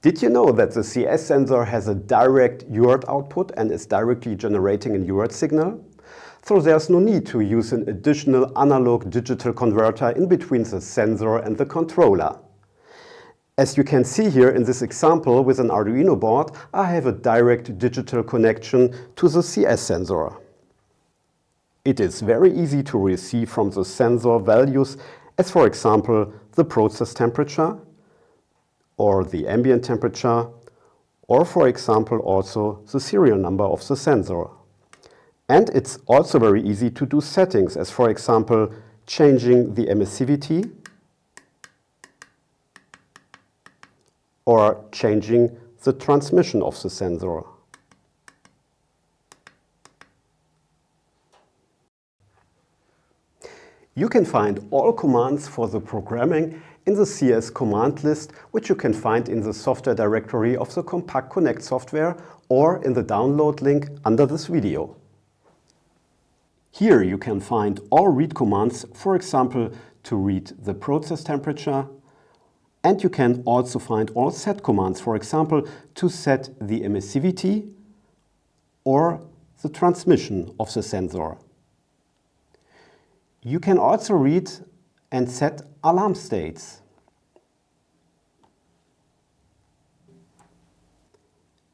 Did you know that the CS sensor has a direct UART output and is directly generating a UART signal? So there's no need to use an additional analog-digital converter in between the sensor and the controller. As you can see here in this example with an Arduino board, I have a direct digital connection to the CS sensor. It is very easy to receive from the sensor values as, for example, the process temperature or the ambient temperature, or for example also the serial number of the sensor. And it's also very easy to do settings as, for example, changing the emissivity or changing the transmission of the sensor. You can find all commands for the programming in the CS command list, which you can find in the software directory of the Compact Connect software or in the download link under this video. Here you can find all read commands, for example, to read the process temperature, and you can also find all set commands, for example, to set the emissivity or the transmission of the sensor. You can also read and set alarm states.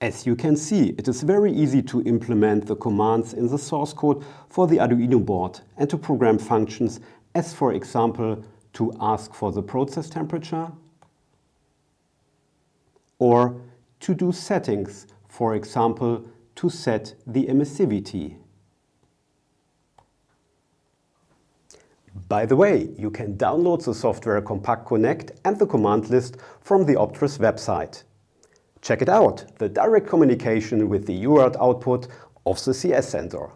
As you can see, it is very easy to implement the commands in the source code for the Arduino board and to program functions as, for example, to ask for the process temperature or to do settings, for example, to set the emissivity. By the way, you can download the software Compact Connect and the command list from the Optris website. Check it out, the direct communication with the UART output of the CS sensor.